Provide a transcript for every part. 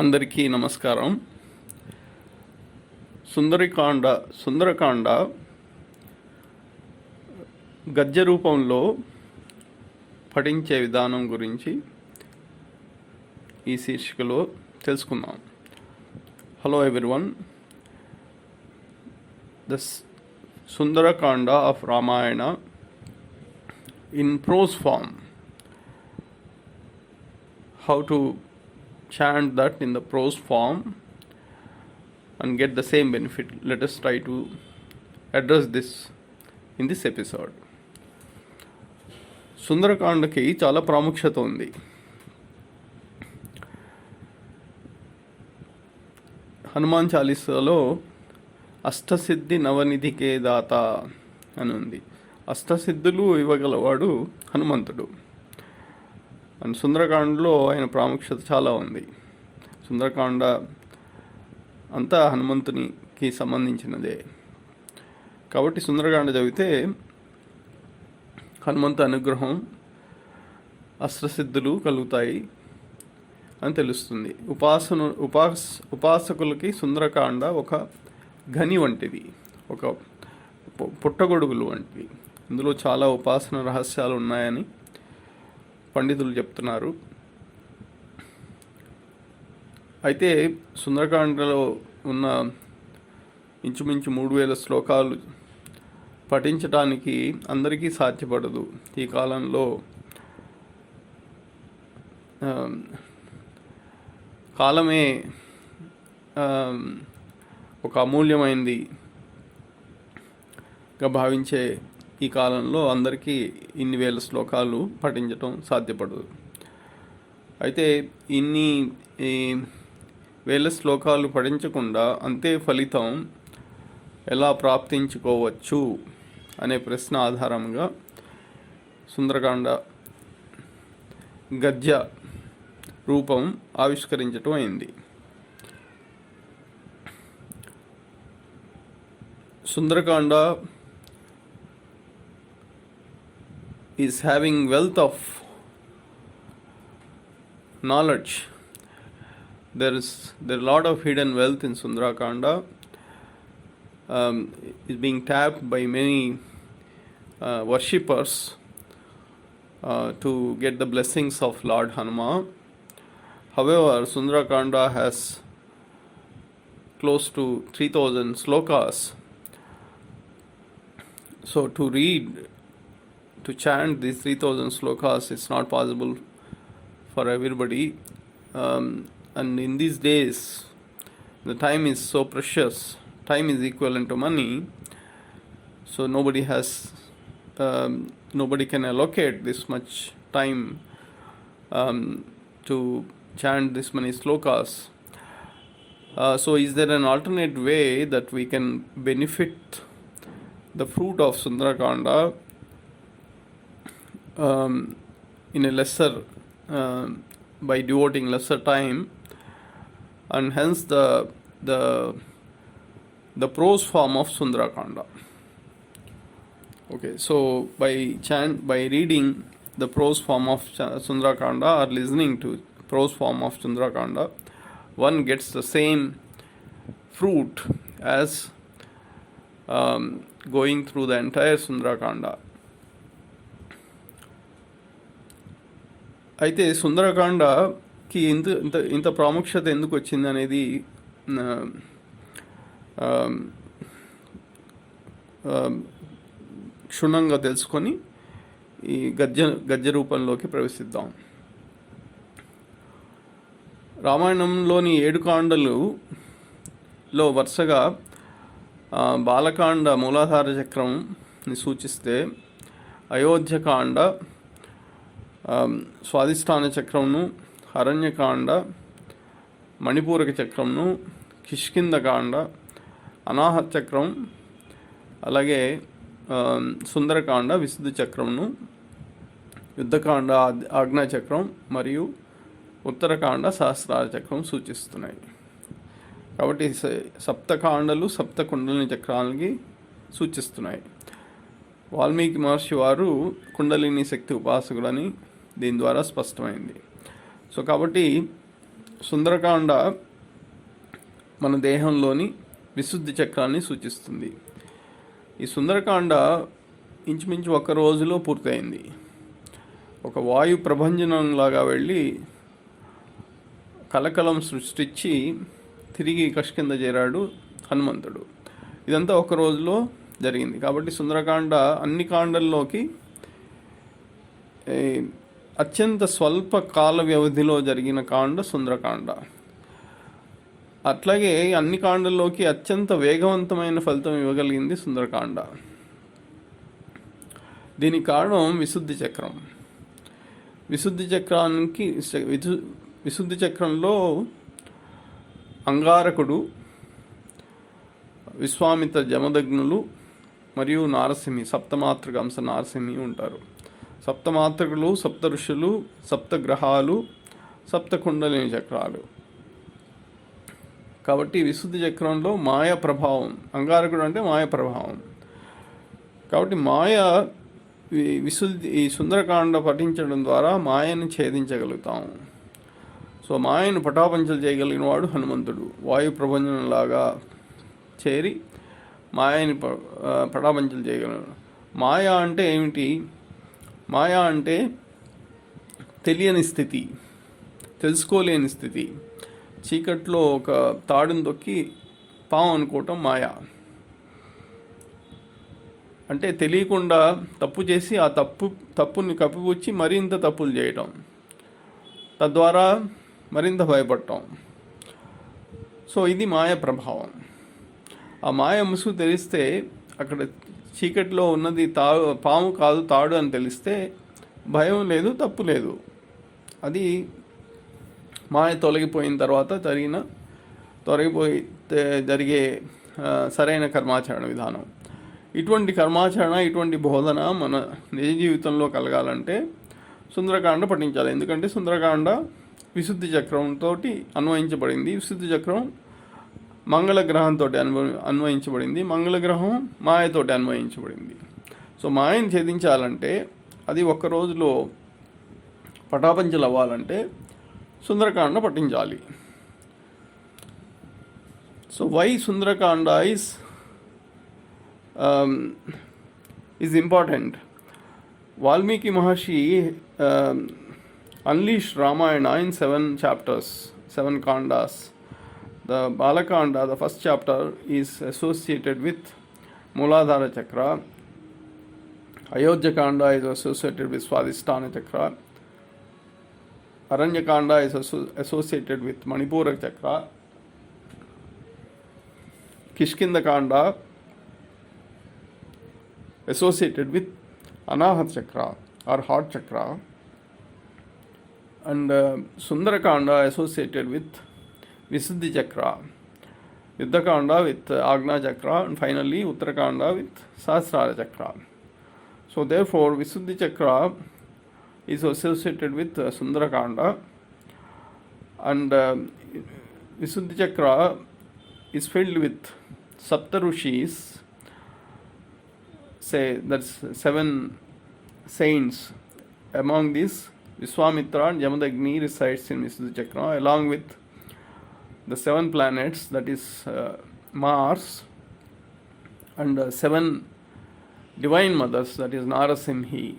అందరికీ నమస్కారం. సుందరకాండ గద్య రూపంలో పఠించే విధానం గురించి ఈ శీర్షికలో తెలుసుకుందాం. Hello everyone, the Sundarakanda of Ramayana in prose form. How to chant that in the prose form and get the same benefit. Let us try to address this in this episode. సుందరకాండకి చాలా ప్రాముఖ్యత ఉంది. హనుమాన్ చాలీసాలో అష్టసిద్ధి నవనిధికే దాత అని ఉంది. అష్టసిద్ధులు ఇవ్వగలవాడు హనుమంతుడు. అండ్ సుందరకాండలో ఆయన ప్రాముఖ్యత చాలా ఉంది. సుందరకాండ అంతా హనుమంతునికి సంబంధించినదే కాబట్టి సుందరకాండ చదివితే హనుమంతు అనుగ్రహం, అష్టసిద్ధులు కలుగుతాయి అని తెలుస్తుంది. ఉపాసకులకి సుందరకాండ ఒక గని వంటిది, ఒక పుట్టగొడుగులు వంటివి. ఇందులో చాలా ఉపాసన రహస్యాలు ఉన్నాయని పండితులు చెప్తున్నారు. అయితే సుందరకాండలో ఉన్న ఇంచుమించు 3000 శ్లోకాలు పఠించడానికి అందరికీ సాధ్యపడదు. ఈ కాలంలో కాలమే ఒక అమూల్యమైనదిగా భావించే ఈ కాలంలో అందరికీ ఇన్ని వేల శ్లోకాలు పఠించటం సాధ్యపడదు. అయితే ఇన్ని వేల శ్లోకాలు పఠించకుండా అంతే ఫలితం ఎలా ప్రాప్తించుకోవచ్చు అనే ప్రశ్న ఆధారంగా సుందరకాండ గద్య రూపం ఆవిష్కరించటం అయింది. Sundarakanda is having wealth of knowledge. There are a lot of hidden wealth in Sundarakanda. Is being tapped by many worshippers to get the blessings of Lord Hanuma. However, Sundarakanda has close to 3000 slokas. So to chant these 3000 slokas, it's not possible for everybody. And in these days, the time is so precious. Time is equivalent to money. So nobody can allocate this much time to chant this many slokas. So is there an alternate way that we can benefit the fruit of Sundarakanda in a lesser by devoting lesser time, and hence the prose form of Sundarakanda. Okay, so by reading the prose form of Sundarakanda or listening to prose form of Sundarakanda, one gets the same fruit as going through the entire Sundarakanda. అయితే సుందరకాండకి ఇంత ప్రాముఖ్యత ఎందుకు వచ్చింది అనేది క్షుణ్ణంగా తెలుసుకొని ఈ గద్య రూపంలోకి ప్రవేశిద్దాం. రామాయణంలోని 7 కాండలలో వరుసగా బాలకాండ మూలాధార చక్రంని సూచిస్తే, అయోధ్యకాండ స్వాధిష్టాన చక్రంను, అరణ్యకాండ మణిపూరక చక్రంను, కిష్కింధకాండ అనాహత చక్రం, అలాగే సుందరకాండ విశుద్ధ చక్రంను, యుద్ధకాండ ఆజ్ఞా చక్రం మరియు ఉత్తరకాండ సహస్రార చక్రం సూచిస్తున్నాయి. కాబట్టి సప్తకాండలు సప్త కుండలిని చక్రాలకి సూచిస్తున్నాయి. వాల్మీకి మహర్షి వారు కుండలిని శక్తి ఉపాసకులని దీని ద్వారా స్పష్టమైంది. సో కాబట్టి సుందరకాండ మన దేహంలోని విశుద్ధి చక్రాన్ని సూచిస్తుంది. ఈ సుందరకాండ ఇంచుమించు ఒక్క రోజులో పూర్తయింది. ఒక వాయు ప్రభంజనంలాగా వెళ్ళి కలకలం సృష్టించి తిరిగి కిష్కింధ చేరాడు హనుమంతుడు. ఇదంతా ఒక రోజులో జరిగింది. కాబట్టి సుందరకాండ అన్ని కాండల్లోకి అత్యంత స్వల్ప కాల వ్యవధిలో జరిగిన కాండ సుందరకాండ. అట్లాగే అన్ని కాండల్లోకి అత్యంత వేగవంతమైన ఫలితం ఇవ్వగలిగింది సుందరకాండ. దీనికి కారణం విశుద్ధి చక్రం. విశుద్ధి చక్రంలో అంగారకుడు, విశ్వామిత్ర, జమదగ్నులు మరియు నారసింహి, సప్తమాతృక అంశ నారసింహి ఉంటారు. సప్తమాతృకులు, సప్త ఋషులు, సప్త గ్రహాలు, సప్త కుండలిని చక్రాలు. కాబట్టి విశుద్ధి చక్రంలో మాయ ప్రభావం, అంగారకుడు అంటే మాయ ప్రభావం. కాబట్టి మాయ ఈ సుందరకాండ పఠించడం ద్వారా మాయను ఛేదించగలుగుతాం. సో మాయను పటాపంచలు చేయగలిగిన వాడు హనుమంతుడు. వాయు ప్రభంజనంలాగా చేరి మాయని పటాపంచలు చేయగలడు. మాయ అంటే ఏమిటి? మాయ అంటే తెలియని స్థితి, తెలుసుకోలేని స్థితి. చీకట్లో ఒక తాడును తొక్కి పాము అనుకోవటం మాయ. అంటే తెలియకుండా తప్పు చేసి ఆ తప్పుని కప్పిపుచ్చి మరింత తప్పులు చేయటం, తద్వారా మరింత భయపడటం. సో ఇది మాయ ప్రభావం. ఆ మాయ ముసుగు తెలిస్తే, అక్కడ చీకటిలో ఉన్నది పాము కాదు తాడు అని తెలిస్తే భయం లేదు, తప్పు లేదు. అది మాయ తొలగిపోయిన తర్వాత జరిగే సరైన కర్మాచరణ విధానం. ఇటువంటి కర్మాచరణ, ఇటువంటి బోధన మన నిజ జీవితంలో కలగాలంటే సుందరకాండ పఠించాలి. ఎందుకంటే సుందరకాండ విశుద్ధి చక్రంతో అన్వయించబడింది. విశుద్ధి చక్రం మంగళ గ్రహంతో అన్వయించబడింది. మంగళ గ్రహం మాయతోటి అన్వయించబడింది. సో మాయను ఛేదించాలంటే, అది ఒక్క రోజులో పటాపంచలు అవ్వాలంటే సుందరకాండ పఠించాలి. So why Sundarakanda is important. Valmiki Maharshi unleashed Ramayana in 7 chapters, 7 kandas. The Balakanda, the first chapter, is associated with Muladhara Chakra. Ayodhya Kanda is associated with Swadhisthana Chakra. Aranya Kanda is associated with Manipura Chakra. Kishkinda Kanda associated with Anahat Chakra or Heart Chakra. And Sundarakanda associated with Visuddhi Chakra. Yuddhakanda with Agna Chakra. And finally Uttarakanda with Sahasrara Chakra. So therefore Visuddhi Chakra is associated with Sundarakanda. And Visuddhi Chakra is filled with Saptarushis. Say that's 7 saints. Among these, Vishwamitra and Jamadagni resides in Visuddhi Chakra, along with the 7 planets, that is Mars, and 7 divine mothers, that is Narasimhi.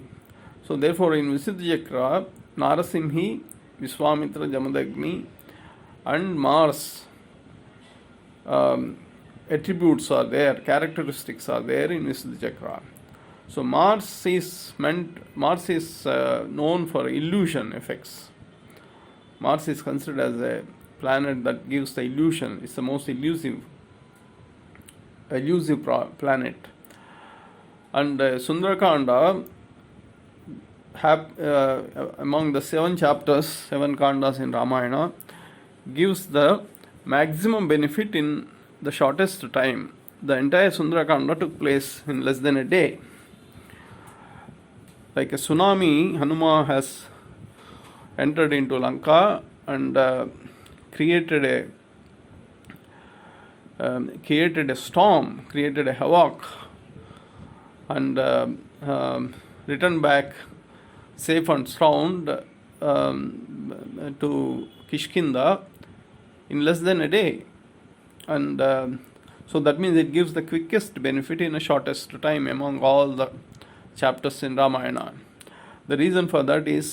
So therefore in Visuddhi Chakra, Narasimhi, Vishwamitra, Jamadagni and Mars attributes are there, characteristics are there in Visuddhi Chakra. So Mars is known for illusion effects. Mars is considered as a planet that gives the illusion. It's the most elusive planet. And Sundarakanda, among the 7 chapters, 7 kandas in Ramayana, gives the maximum benefit in the shortest time. The entire Sundarakanda took place in less than a day. Like a tsunami, Hanuma has entered into Lanka and created a storm, created a havoc, and returned back safe and sound to Kishkinda in less than a day. And so that means it gives the quickest benefit in the shortest time among all the chapters in Ramayana. The reason for that is,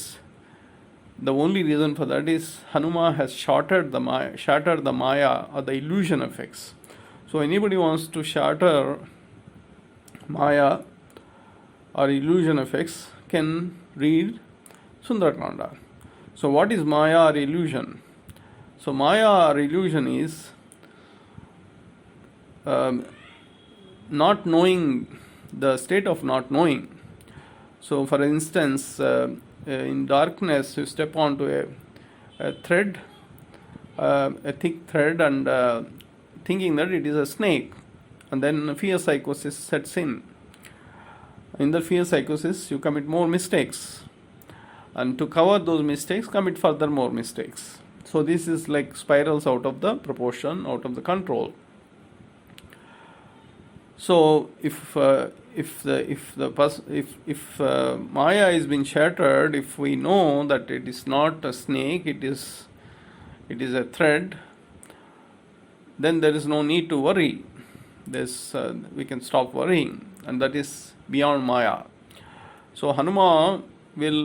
the only reason for that is Hanuma has shattered the Maya or the illusion effects. So anybody wants to shatter Maya or illusion effects can read Sundarakanda. So what is Maya or illusion? So Maya or illusion is not knowing, the state of not knowing. So for instance, in darkness you step onto a thread, a thick thread, and thinking that it is a snake, and then fear psychosis sets in. In the fear psychosis you commit more mistakes, and to cover those mistakes commit further more mistakes. So this is like spirals out of the proportion, out of the control. So if Maya is being shattered, if we know that it is not a snake, it is a thread, then there is no need to worry. We can stop worrying, and that is beyond Maya. So Hanuma will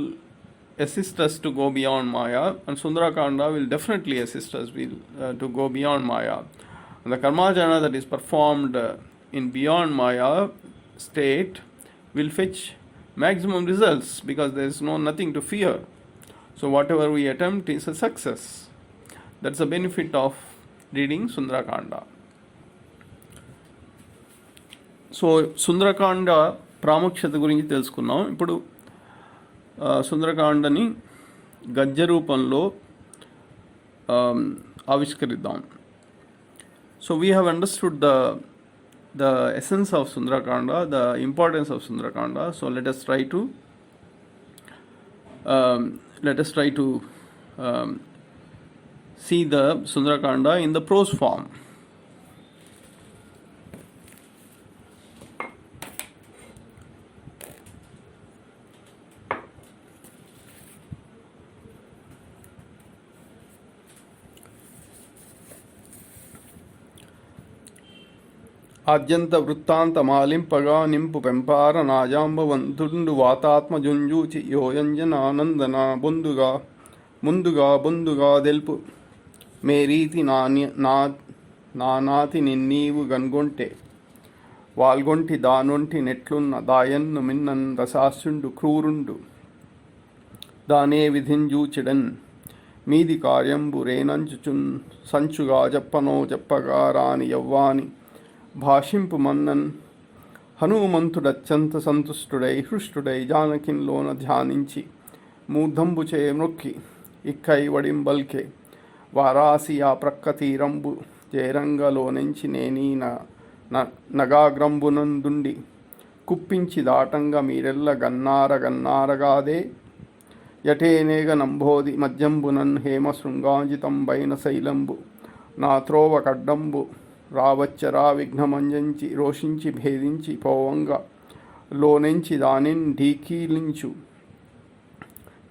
assist us to go beyond Maya, and Sundarakanda will definitely assist us to go beyond Maya. And the karmajana that is performed in beyond Maya state will fetch maximum results, because there is nothing to fear. So whatever we attempt is a success. That's the benefit of reading Sundarakanda. So Sundarakanda ప్రాముఖ్యత గురించి తెలుసుకున్నాం. ఇప్పుడు సుందరకాండని గద్య రూపంలో ఆవిష్కరిద్దాం. So we have understood the essence of Sundarakanda, the importance of Sundarakanda. So let us try to see the Sundarakanda in the prose form. Adyanta వృత్తాంత మాలింపగా నింపు పెంపార నాజాంబవంతుండు వాతాత్మజుంజూచి యోయంజనానందన ముందుగా దెల్పు మేరీతి నానాతి నిన్నీవు గన్గొంటే వాల్గొంటి దానొంటి నెట్లున్న దాయన్ను మిన్నన్ రసాస్యుండు క్రూరుండు దానే విధింజూచిడన్ మీది కార్యంబు రేనంచుచున్ సంచుగా చెప్పగా రాని యవ్వాని భాషింపు మన్నన్ హనుమంతుడత్యంత సంతుష్టుడై హృష్టుడై జానకిన్లోన ధ్యానించి మూర్ధంబుచే మృక్కి ఇక్కై వడింబల్కే వారాసి ఆ ప్రక్క తీరంబు చేరంగలోనెంచి నేనీ నగాగ్రంబునందుండి కుప్పించి దాటంగా మీరెల్ల గన్నారగాదే యటేనేగ నంబోది మధ్యంబునన్ హేమ శృంగాంజితంబైన శైలంబు నా త్రోవ కడ్డంబు రావచ్చరా విఘ్నమంజంచి రోషించి భేదించి పోవంగా లోనెంచి దానిన్ ఢీకీలించు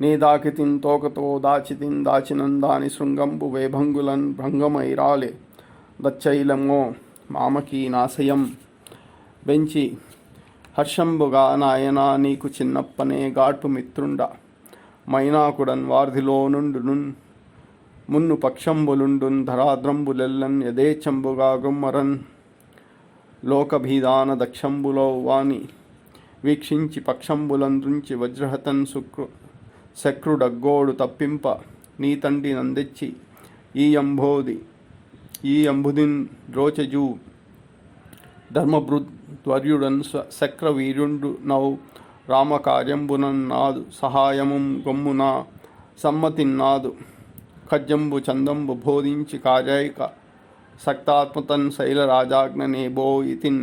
నే దాకితిన్ తోకతో దాచినన్ దాని శృంగంబు వేభంగులన్ భంగమైరాలే దచ్చైలమో మామకీ నాశయం బెంచి హర్షంబుగా నాయనా నీకు చిన్నప్పనే గాట్పు మిత్రుండ మైనాకుడన్ వార్ధిలో నుండునున్ మున్ను పక్షంబులుండున్ ధరాద్రంబులెల్లన్ యథేచ్ఛంబుగా గుమ్మరన్ లోకభీదాన దక్షంబులో వాని వీక్షించి పక్షంబులందుంచి వజ్రహతన్ శక్రుడగ్గోడు తప్పింప నీ తండ్రి నందెచ్చి ఈ అంబుదిన్ ద్రోచజూ ధర్మభృద్వర్యుడన్ శక్రవీర్యుండు నౌ రామకార్యంబునన్నాదు సహాయముం గొమ్మున సమ్మతిన్నాదు ఖజ్జంబు చందంబు బోధించి కార్యైక సక్తాత్మతన్ శైలరాజాజ్ఞనే బోయితిన్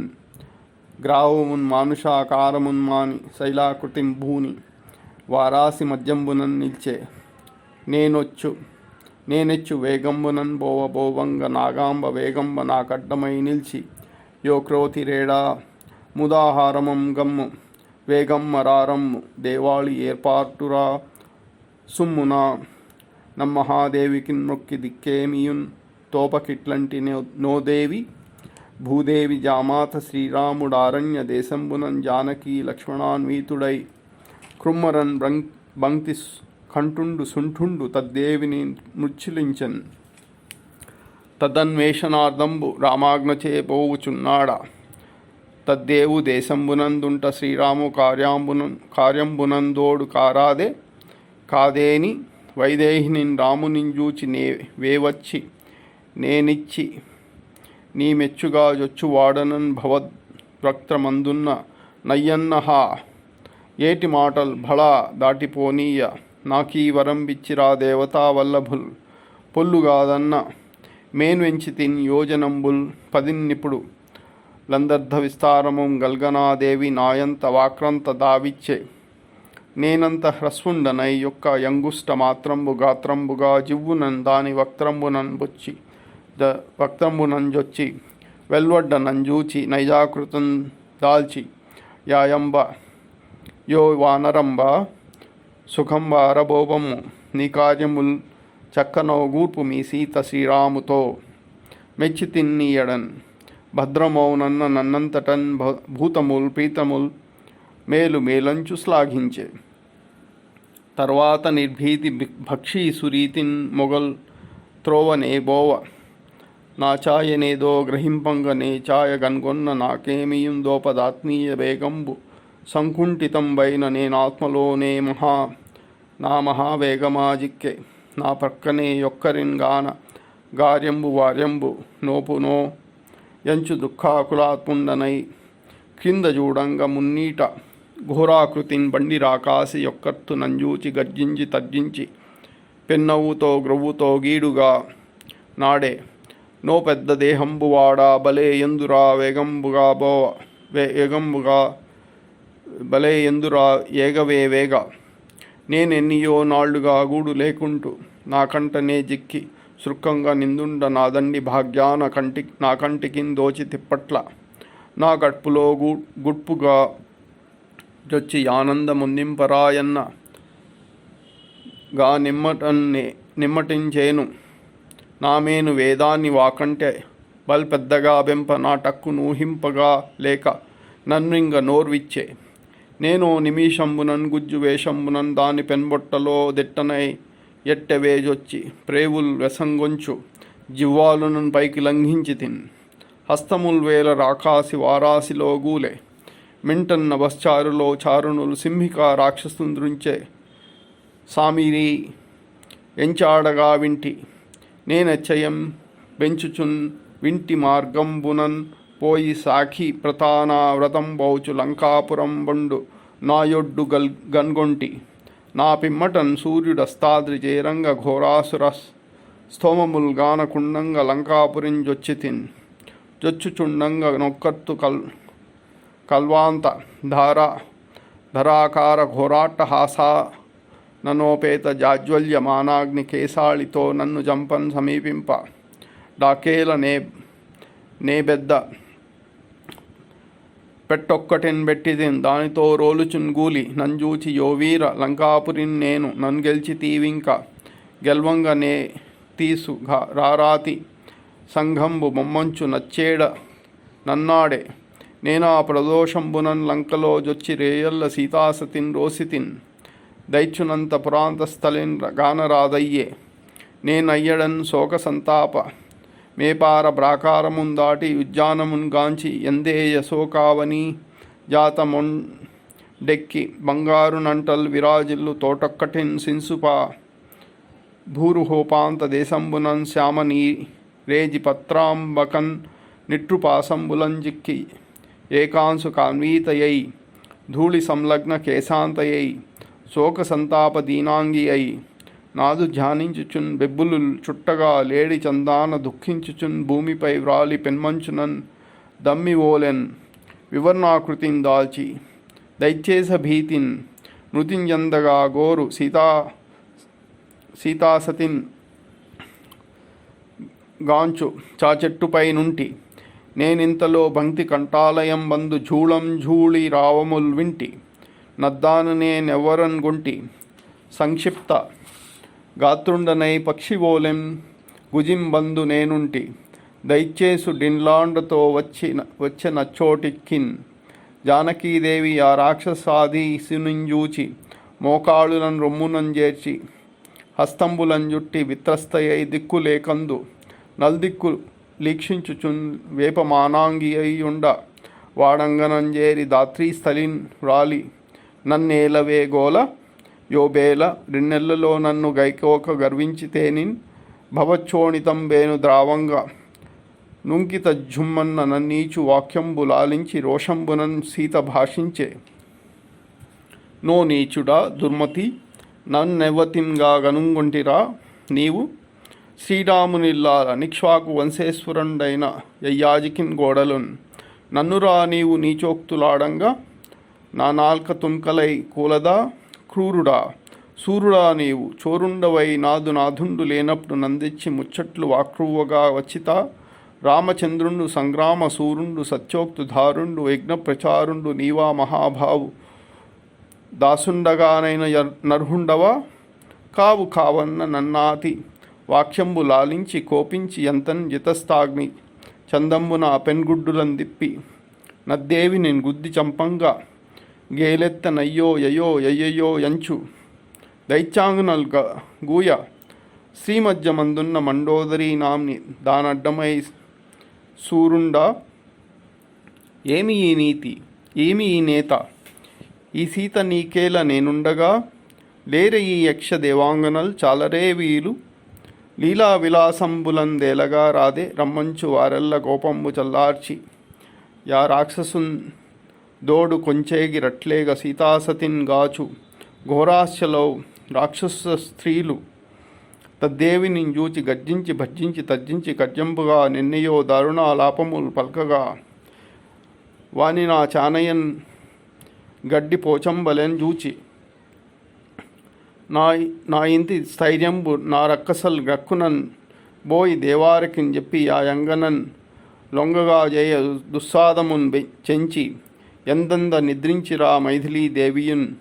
గ్రావమున్ మానుషాకారమున్మాని శైలాకృతిం భూని వారాసి మధ్యంబునన్ నిల్చే నేనెచ్చు వేగంబునన్ బోవంగ నాగాంబ వేగంబ నాకడ్డమై నిల్చి యో క్రోతిరేడా ముదాహారమం గమ్ము వేగమ్మరారమ్ము దేవాళి ఏర్పాటురా సుమ్మున నమ్మహాదేవికిన్ మొక్కి దిక్కేమియున్ తోపకిట్లంటి నోదేవి భూదేవి జామాత శ్రీరాముడారణ్య దేశంబునం జానకీ లక్ష్మణాన్వితుడై కృమ్మరన్ బంక్తి కంఠుండు సుంఠుండు తద్దేవిని మృచ్ఛిలించన్ తదన్వేషణార్థంబు రామాజ్ఞచే పోవుచున్నాడ తద్దేవు దేశంబునందుంట శ్రీరాము కార్యంబునందోడు కాదేని వైదేహిని రామునింజూచి వేవచ్చి నేనిచ్చి నీ మెచ్చుగా జొచ్చువాడనన్ భవద్వక్త్రమందున్న నయ్యన్నహా ఏటి మాటల్ భళా దాటిపోనీయ నాకీ వరంబిచ్చిరా దేవతా వల్లభుల్ పొల్లుగాదన్న మేన్వెంచి తిన్ యోజనంబుల్ పదిన్నిపుడు లందర్ధ విస్తారము గల్గనాదేవి నాయంత వాక్రంత దావిచ్చే నేనంత హ్రస్వుండనై యొక్క యంగుష్ట మాత్రంబు గాత్రంబుగా జివ్వునన్ దాని వక్త్రంబునంజొచ్చి వెల్వడ్డ నంజూచి నైజాకృతం దాల్చి యాయంబ యో వానరంబ సుఖంబ అరబోబము నీ కార్యముల్ చక్కనోగూర్పు మీ సీత శ్రీరాముతో మెచ్చి తిన్నీయడన్ భద్రమౌనన్న నన్నంతటన్ భూతముల్ ప్రీతముల్ మేలంచు శ్లాఘించే తర్వాత నిర్భీతి భక్షీసురీతిన్ మొగల్ త్రోవనే బోవ నా ఛాయనేదో గ్రహింపంగనే ఛాయ గన్గొన్న నాకేమియుం దోపదాత్మీయ వేగంబు సంకుంఠితంబైన నేనాత్మలోనే నా మహావేగమాజిక్కే నా ప్రక్కనే యొక్కరిన్ గార్యంబు వార్యంబు నోపునో యంచు దుఃఖాకులాత్ముండనై క్రింద చూడంగ మున్నీట ఘోరాకృతిన్ బండి రాకాసి యొక్కర్తు నంజూచి గర్జించి తర్జించి పెన్నవ్వుతో గ్రవ్వుతో గీడుగా నాడే నో పెద్ద దేహంబువాడా బలే ఎందురా వేగంబుగా బలే ఎందురా ఏగవే వేగ నేనెన్నియో నాళ్లుగా గూడు లేకుంటూ నా కంటనే జిక్కి శృక్కంగా నిందుండ నా దండి భాగ్యాన నా కంటికిన్ దోచి తిప్పట్ల నా గడ్పులో గుడ్పుగా జొచ్చి ఆనందముందింపరాయన్న గా నిమ్మటించేను నామేను వేదాన్ని వాకంటే బల్ పెద్దగా బెంప నా టక్కు నూహింపగా లేక నన్నింగ నోర్విచ్చే నేను నిమిషంబునన్ గుజ్జు వేషంబునన్ దాని పెన్బొట్టలో దిట్టనై ఎట్టెవేజొచ్చి ప్రేవుల్ వెసంగొంచు జివ్వాలునన్ పైకి లంఘించి తిన్ హస్తముల్ వేల రాకాసి వారాసిలో గూలే మింటన్న బశ్చారులో చారుణులు సింహిక రాక్షసుంద్రుంచే సామిరి ఎంచాడగా వింటి నేనెచ్చయం బెంచుచున్ వింటి మార్గంబునన్ పోయి సాఖి ప్రతానా వ్రతం బౌచు లంకాపురం బండు నాయొడ్డు గన్గొంటి నా పిమ్మటన్ సూర్యుడస్తాద్రి చేరంగ ఘోరాసుర స్తోమముల్ గానకుండంగ లంకాపురింజొచ్చితిన్ జొచ్చుచుండంగ నొక్కత్తు కల్వాంత ధరాకార ఘోరాట్టహాసా ననోపేత జాజ్వల్య మానాగ్ని కేశాళితో నన్ను జంపన్ సమీపింప డాకేల నేబెద్ద పెట్టొక్కటిన్ బెట్టిదిన్ దానితో రోలుచున్ గూలి నంజూచి యోవీర లంకాపురిన్ నేను నన్గెల్చి తీవింక గెల్వంగ నే తీసు రారాతి సంఘంబు బొమ్మంచు నచ్చేడ నన్నాడే నేనా ప్రదోషంబునన్ లంకలో జొచ్చి రేయల్ల సీతాసతిన్ రోసితిన్ దైత్యునంత పురాంతస్థలిన్ గానరాదయ్యే నేనయ్యడన్ శోక సంతాప మేపార ప్రాకారముందాటి ఉద్యానమున్ గాంచి ఎందేయ శోకావని జాతమొండెక్కి బంగారు నంటల్ విరాజిల్లు తోటొక్కటిన్ సిన్సుపా భూరుహోపాంత దేశంబునన్ శ్యామనీ రేజి పత్రాంబకన్ నిట్రుపాసంబులంజిక్కి ఏకాంశు కాన్వీతయై ధూళి సంలగ్న కేశాంతయై శోక సంతాప దీనాంగి అయి నాదు ధ్యానించుచున్ బెబ్బులు చుట్టగా లేడి చందాన దుఃఖించుచున్ భూమిపై వ్రాలి పెన్మంచునన్ దమ్మి ఓలెన్ వివర్ణాకృతిన్ దాల్చి దైత్యేస భీతిన్ మృతింజందగా గోరు సీతాసతిన్ గాంచు చాచెట్టుపై నుంటి నేనింతలో భంక్తి కంఠాలయం బందు ఝూళం ఝూళి రావముల్ వింటి నద్దాను నేనెవ్వరన్ గుంటి సంక్షిప్త గాత్రుండనై పక్షివోలెం గుజింబందు నేనుంటి దయచేసు డిన్లాండ్తో వచ్చి నచ్చోటిక్కిన్. జానకీదేవి ఆ రాక్షసాదీసునింజూచి మోకాళులను రొమ్మునం చేర్చి హస్తంబులం జుట్టి విత్రస్తయై దిక్కు లేకందు నల్దిక్కు లీక్షించుచున్ వేపమానాంగి అయ్యుండ వాడంగనంజేరి దాత్రీ స్థలిన్ రాలి నన్నేలవే గోల యోబేల రెండెళ్లలో నన్ను గైకోక గర్వించితేనిన్ భవచ్చోణితం బేను ద్రావంగా నుంకిత జుమ్మన్న నన్నీచు వాక్యంబు లాలించి రోషంబునన్ సీత భాషించే. నో నీచుడా దుర్మతి నన్నెవ్వతింగా గనుంగొంటిరా నీవు శ్రీరామునిల్లాల నిక్ష్వాకు వంశేశ్వరుండైన యయ్యాజికిన్ గోడలున్ నన్నురా నీవు నీచోక్తులాడంగా నా నాల్క తున్కలై కూలదా క్రూరుడా సూరుడా నీవు చోరుండవై నాథుండు లేనప్పుడు నందిచ్చి ముచ్చట్లు వాక్రువ్వగా వచ్చితా రామచంద్రుండు సంగ్రామ సూరుండు సత్యోక్తు ధారుండు యజ్ఞ ప్రచారుండు నీవా మహాభావు దాసుండగానైన నర్హుండవా కావు కావన్న నన్నాతి వాక్యంబు లాలించి కోపించి ఎంతన్ జితస్తాగ్ని చందంబున పెన్గుడ్డులను దిప్పి నద్దేవి నేను గుద్ది చంపంగా గేలెత్త నయ్యో యయో యయ్యయో యంచు దైత్యాంగునల్ గూయ శ్రీమధ్యమందున్న మండోదరీ నామ్ని దానడ్డమై సూరుండా. ఏమి ఈ నీతి ఏమి ఈ నేత ఈ సీత నీకేల నేనుండగా లేర ఈ యక్ష దేవాంగనల్ చాలరే వీలు లీలా విలాసంబులందేలగా రాదే రమ్మంచు వారెల్ల గోపంబు చల్లార్చి యా రాక్షసున్ దోడు కొంచేగి రట్లేగ సీతాసతిన్ గాచు ఘోరాశ్యలో రాక్షస స్త్రీలు తద్దేవిని జూచి గర్జించి భర్జించి తజ్జించి కర్జంపుగా నిన్నయో దారుణాలాపములు పల్కగా వాని నా చానయన్ గడ్డి పోచంబలెన్ జూచి నా ఇంటి స్థైర్యంబు నా రక్కసల్ గక్కునన్ బోయి దేవారకిన్ చెప్పి ఆ యంగనన్ లొంగగా జయ దుస్సాదమున్ చెంచి ఎందంద నిద్రించిరా మైథిలీ దేవియున్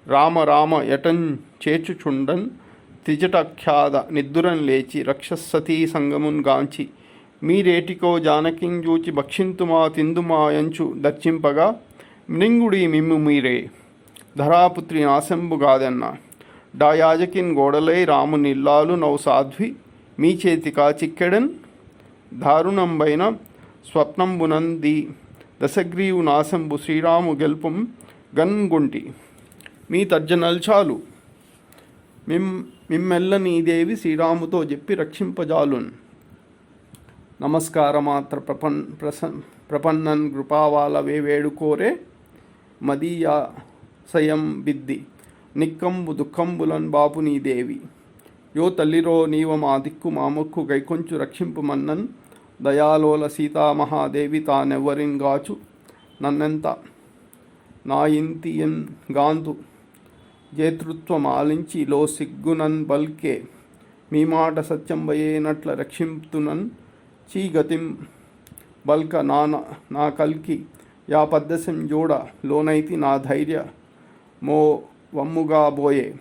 రామ రామ ఎటన్ చేచుచుండన్ త్రిజటఖ్యాద నిద్దురన్ లేచి రక్షసతీ సంగమున్ గాంచి మీరేటికో జానకిం జూచి భక్షింతుమా తిందుమా యంచు దర్చింపగా మింగుడి మిమ్ము మీరే ధరాపుత్రి నాశంబుగాదన్న డాయాజకిన్ గోడలై రామునిల్లాలు నౌ సాధ్వి మీ చేతికా చిక్కెడన్ దారుణంబైన స్వప్నంబునంది దశగ్రీవు నాశంబు శ్రీరాము గెల్పం గన్గుంటి మీ తర్జనల్ చాలు మిమ్మెల్ల నీదేవి శ్రీరాముతో చెప్పి రక్షింపజాలున్. నమస్కారమాత్ర ప్రపన్నన్ కృపావాల వేడుకోరే మదీయాశయం బిద్ది నిక్కంబు దుఃఖంబులన్ బాపు నీదేవి యో తల్లిరో నీవ మా దిక్కు మా మొక్కు గైకొంచు రక్షింపుమన్నన్ దయాలోల సీతామహాదేవి తానెవ్వరిన్ గాచు నన్నెంత నా ఇంతియన్ గాంతు జేతృత్వం ఆలించి లో సిగ్గునన్ బల్కే మీ మాట సత్యంబయేనట్ల రక్షింతునన్ చీగతిం బల్క నా కల్కి యా పద్దశం జోడ లోనైతి నా ధైర్య మో వమ్ముగా బోయే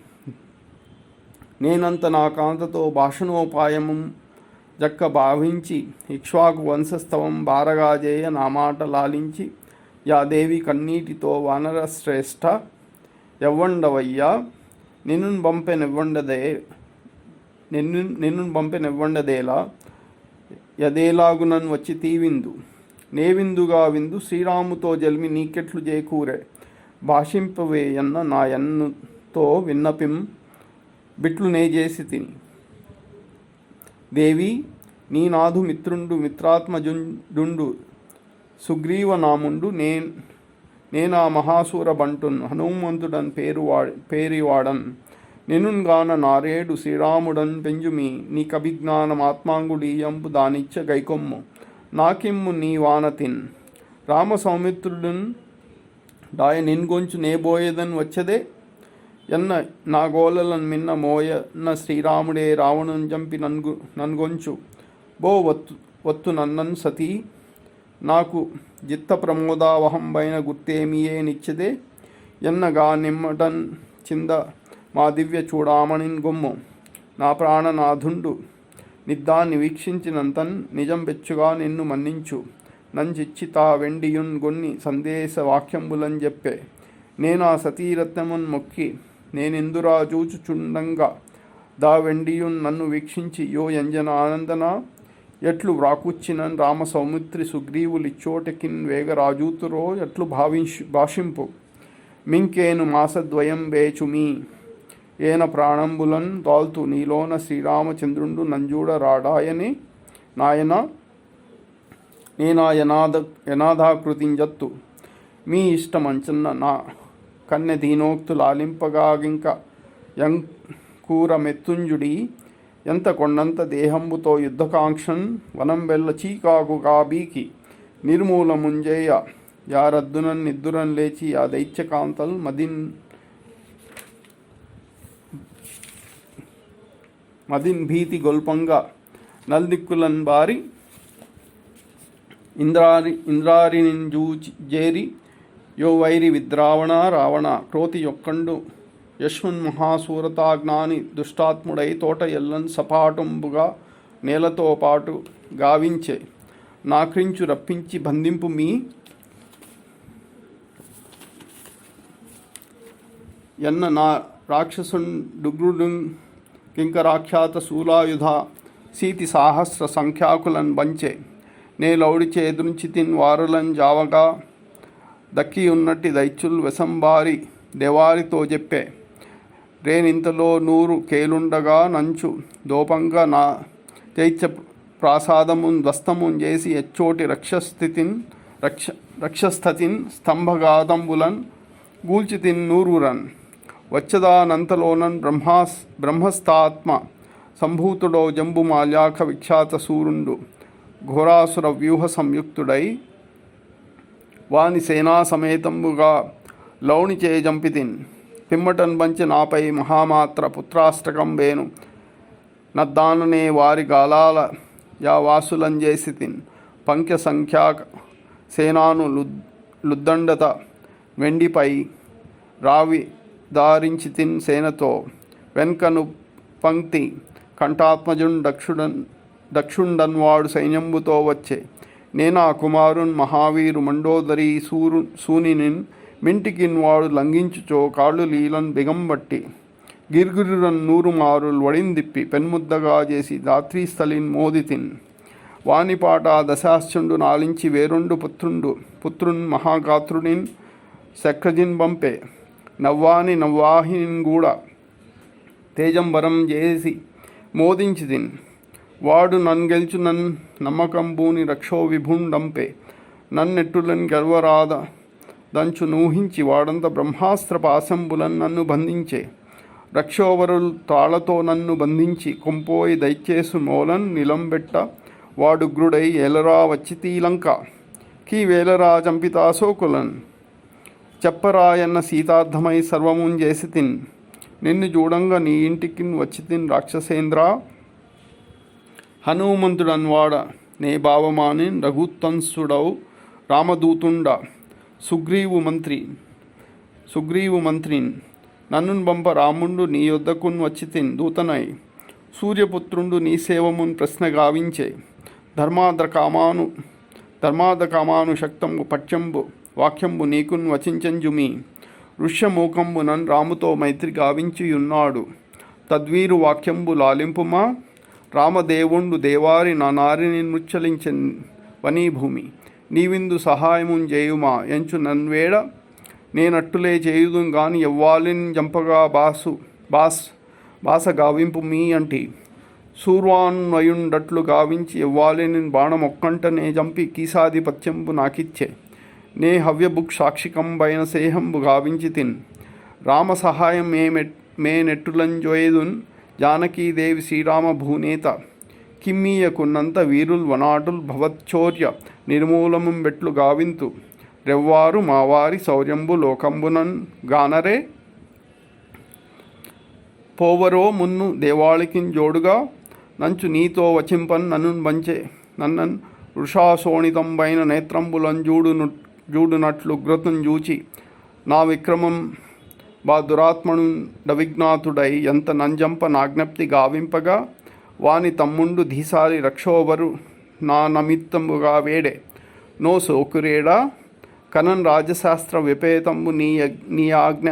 నేనంత నా కాంతతో భాషణోపాయము జక్క భావించి ఇక్ష్వాకు వంశస్థవం బారగాజేయ నా మాట లాలించి యా దేవి కన్నీటితో వానరశ్రేష్ఠ ఎవ్వండవయ్యా నిన్ను పంపెనెవ్వండదేలా యదేలాగునన్ వచ్చి తీవిందు నేవిందుగా విందు శ్రీరాముతో జల్మి నీకెట్లు చేకూరే భాషింపవేయన్న నా ఎన్నుతో విన్నపిం బిట్లు నే చేసి తిని. దేవి నీ నాథు మిత్రుండు మిత్రాత్మజుండు సుగ్రీవనాముండు నేనా మహాసూర బంటున్ హనుమంతుడన్ పేరివాడన్ నినుగాన నారేడు శ్రీరాముడన్ పెంజుమి నీ కభిజ్ఞానమాత్మాంగుడీయంపు దానిచ్చ గైకొమ్ము నాకిమ్ము నీ వానతిన్ రామ సౌమిత్రుడున్ డాయ నిన్గొంచు నేబోయేదన్ వచ్చదే ఎన్న నా గోలలను మిన్న మోయన్న శ్రీరాముడే రావణుని చంపి నన్గొంచు బో వత్తు నన్నన్ సతీ నాకు జిత్త ప్రమోదావహంబైన గుర్తేమియే నిచ్చదే ఎన్నగా నిమ్మటన్ చింద మా దివ్య చూడామణిన్ గొమ్ము నా ప్రాణనాథుండు నిద్దాన్ని వీక్షించినంతన్ నిజం బెచ్చుగా నిన్ను మన్నించు నంచిచ్చి తా వెండియున్ గొన్ని సందేశ వాక్యంబులని చెప్పే నేను ఆ సతీరత్నమున్ మొక్కి నేనెందురా చూచుచుండంగా దా వెండియున్ నన్ను వీక్షించి యో యంజన ఆనందన ఎట్లు వ్రాకుచ్చినన్ రామ సౌమిత్రి సుగ్రీవులిచ్చోటకిన్ వేగరాజూతురో ఎట్లు భాషింపు మింకేను మాసద్వయం వేచుమీ ఏన ప్రాణంబులన్ దాల్తు నీలోన శ్రీరామచంద్రుండు నంజూడ రాడాయని నాయన నేనా యనాదాకృతింజత్తు మీ ఇష్టమంచన్న నా కన్నె దీనోక్తులాలింపగాగింక కూర మెత్తుంజుడి ఎంత కొండంత దేహంబుతో యుద్ధకాంక్షన్ వనం వెల్ల చీకాకు కాబీకి నిర్మూలముంజేయ యారద్దునన్ నిద్దురన్ లేచి ఆ దైత్యకాంతల్ మదిన్ భీతి గొల్పంగా నల్దిక్కులన్ బారి ఇంద్రారిని జేరి యో వైరి విద్రావణ రావణ క్రోతి యొక్కండు యశ్వన్మహాసూరతాజ్ఞాని దుష్టాత్ముడై తోట ఎల్లన్ సపాటుంబుగా నేలతో పాటు గావించే నాక్రించు రప్పించి బంధింపు మీ ఎన్న నా రాక్షసుండుగ్రుడు కింకరాఖ్యాత శూలాయుధ సీతి సాహస్ర సంఖ్యాకులన్ బంచే నే లౌడిచే ఎదురుంచితిన్ వారులన్ జావగా దక్కి ఉన్నట్టి దైత్యుల్ వెసంబారి దేవారితో చెప్పే రేనింతలో 100 కేలుండగా నంచు దోపంగా నా చైత్య ప్రాసాదమున్ ధ్వస్తమున్ చేసి ఎచ్చోటి రక్షస్థతిన్ స్తంభగాదంబులన్ గూల్చితిన్ 100 వచ్చదానంతలోనన్ బ్రహ్మస్థాత్మ సంభూతుడో జంబుమాల్యాక విఖ్యాత సూరుండు ఘోరాసుర వ్యూహ సంయుక్తుడై వాని సేనా సమేతంబుగా లౌణిచే జంపితిన్ పిమ్మటన్ బంచి నాపై మహామాత్ర పుత్రాష్టకం వేను నద్దాననే వారి గాలాల యా వాసులంజేసితిన్ పంక్య సంఖ్యాక సేనాను లుద్దండత వెండిపై రావి దారించితిన్ సేనతో వెన్కను పంక్తి కంఠాత్మజున్ దక్షుండన్వాడు సైన్యంబుతో వచ్చే నేనా కుమారున్ మహావీరు మండోదరి సూనినిన్ మింటికిన్ వాడు లంఘించుచో కాళ్ళు లీలన్ బిగంబట్టి గిర్గిరురన్ 100 మారుల్ వడిందిప్పి పెన్ముద్దగా చేసి దాత్రీస్థలిన్ మోదితిన్ వానిపాట దశాశ్చుండు నాలించి వేరుండు పుత్రున్ మహాగాత్రునిన్ శక్రజిన్ పంపే నవ్వాహినిన్ కూడా తేజంబరం చేసి మోదించితిన్ వాడు నన్గెల్చు నన్ నమ్మకంబూని రక్షో విభుండంపే నన్నెట్టులని గర్వరాద దంచు నూహించి వాడంత బ్రహ్మాస్త్ర పాశంబులన్ నన్ను బంధించే రక్షోవరులు తాళతో నన్ను బంధించి కొంపోయి దయచేసు మోలన్ నిలంబెట్ట వాడుగ్రుడై ఏలరా వచ్చితీలంక కీ వేలరా చంపితాశోకులన్ చెప్పరాయన్న సీతార్థమై సర్వమున్ చేసి తిన్ నిన్ను చూడంగా నీ ఇంటికి వచ్చితిన్ రాక్షసేంద్ర హనుమంతుడన్వాడ నే భావమానిన్ రఘుత్తంసుడవు రామదూతుండ సుగ్రీవు మంత్రిన్ నన్నున్ పంప రాముండు నీ యొద్దకున్ వచ్చితిన్ దూతనై సూర్యపుత్రుండు నీ సేవమున్ ప్రశ్న గావించే ధర్మాధకామాను శక్తంబు పట్యంబు వాక్యంబు నీకున్ వచించంజుమి ఋష్యమూకంబు నన్ రాముతో మైత్రి గావించియున్నాడు తద్వీరు వాక్యంబు లాలింపుమా రామదేవుండు దేవారి నా నారిని ముచ్చలించెన్ వనీభూమి నీవిందు సహాయమున్ చేయుమా ఎంచు నన్వేడ నేనట్టులే చేయుదుం గాని ఎవ్వాలిన్ జంపగా బాస గావింపు మీ అంటి శూర్వాన్వయుండట్లు గావించి ఎవ్వాలిని బాణమొక్కంటనే జంపి కీసాధిపత్యంబు నాకిచ్చే నే హవ్యబుక్ సాక్షికంబైన సేహంబు గావించి తిన్ రామ సహాయం మే నెట్టులంజోయేదున్ జానకీదేవి శ్రీరామ భూనేత కిమ్మీయకున్నంత వీరుల్ వనాటుల్ భవచ్చోర్య నిర్మూలముం బెట్లు గావింతు రెవ్వారు మావారి శౌర్యంబు లోకంబునన్ గానరే పోవరో మున్ను దేవాళికిన్ జోడుగా నంచు నీతో వచింపన్ నన్ను బంచే నన్నన్ వృషాశోణితంబైన నేత్రంబులం జూడునట్లు ఉగ్రతం జూచి నా విక్రమం బా దురాత్మను డవిజ్ఞాతుడై ఎంత నంజంప నాజ్ఞప్తి గావింపగా వాని తమ్ముండు ధీసారి రక్షోవరు నా నమిత్తముగా వేడే నో సోకురేడా కనన్ రాజశాస్త్ర విపేతంబు నీ ఆజ్ఞ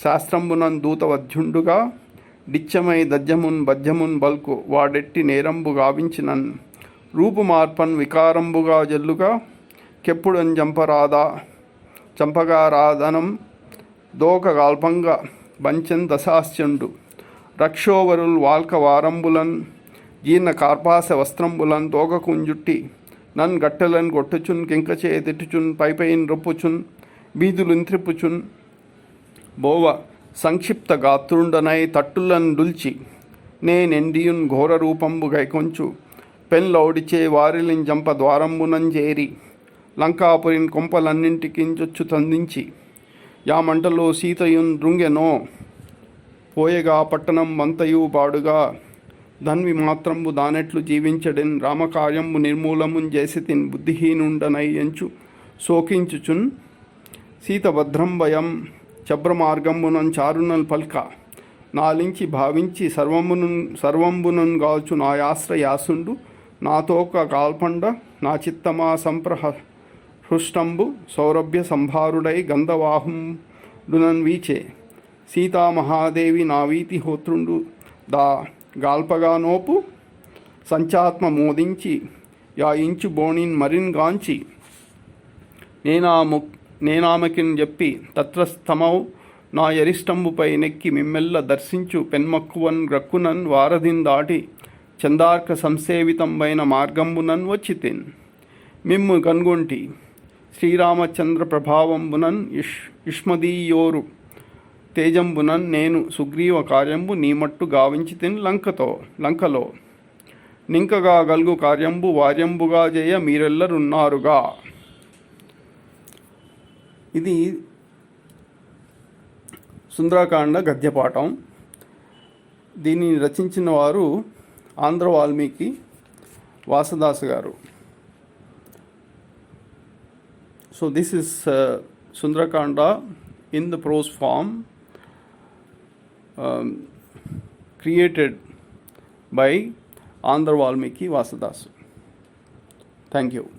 శాస్త్రంబునన్ దూతవధ్యుండుగా డిచ్చమై దజ్జమున్ బజ్జమున్ బల్కు వాడెట్టి నేరంబు గావించినన్ రూపు మార్పన్ వికారంబుగా జల్లుగా కెప్పుడన్ చంపగా రాధనం దోక గాల్పంగా బంచన్ దశాస్యండు రక్షోవరుల్ వాల్క వారంబులన్ జీర్ణ కార్పాస వస్త్రంబులన్ తోకకుంజుట్టి నన్ గట్టెలన్ కొట్టుచున్ కింకచే తిట్టుచున్ పైపైన్ రొప్పుచున్ బీదులున్ త్రిప్పుచున్ బోవ సంక్షిప్త గాత్రుండనై తట్టులన్ డుల్చి నేనెండియున్ ఘోర రూపంబు గైకొంచు పెన్లౌడిచే వారిలిన్ జంప ద్వారంబునం చేరి లంకాపురిన్ కొంపలన్నింటికించొచ్చు తందించి యామంటలో సీతయున్ దృంగెనో పోయగా పట్టణం మంతయు పాడుగా ధన్వి మాత్రంబు దానెట్లు జీవించడెన్ రామకార్యంబు నిర్మూలమున్ చేసితిన్ బుద్ధిహీనుండనై ఎంచు శోకించుచున్ సీత భద్రంభయం చబ్రమార్గంబునన్ చారునల్ పల్క నాలించి భావించి సర్వంబునన్ గాల్చు నాయాశ్రయాసుండు నాతోక కాల్పండ నా చిత్తమా హృష్టంబు సౌరభ్య సంభారుడై గంధవాహుండునన్ వీచే సీతామహాదేవి నా వీతి హోత్రుండు దా గాల్పగా నోపు సంచాత్మ మోదించి యాయించు బోణిన్ మరిన్ గాంచి నేనామకిన్ చెప్పి తత్రస్థమౌ నా యరిష్టంబుపై నెక్కి మిమ్మెల్ల దర్శించు పెన్మక్కువన్ గ్రక్కునన్ వారధిన్ దాటి చందార్క సంసేవితంబైన మార్గంబునన్ వచ్చితిన్ మిమ్ము కన్గొంటి శ్రీరామచంద్ర ప్రభావంబునన్ యుష్మదీయోరు తేజంబునన్ నేను సుగ్రీవ కార్యంబు నీమట్టు గావించితిన్ లంకలో నింకగా గల్గు కార్యంబు వార్యంబుగా చేయ మీరెల్లరున్నారుగా. ఇది సుందరకాండ గద్యపాఠం. దీనిని రచించిన వారు ఆంధ్ర వాల్మీకి వాసదాసు గారు. So this is Sundarakanda in the prose form, created by Andhra Valmiki Vasadasu. Thank you.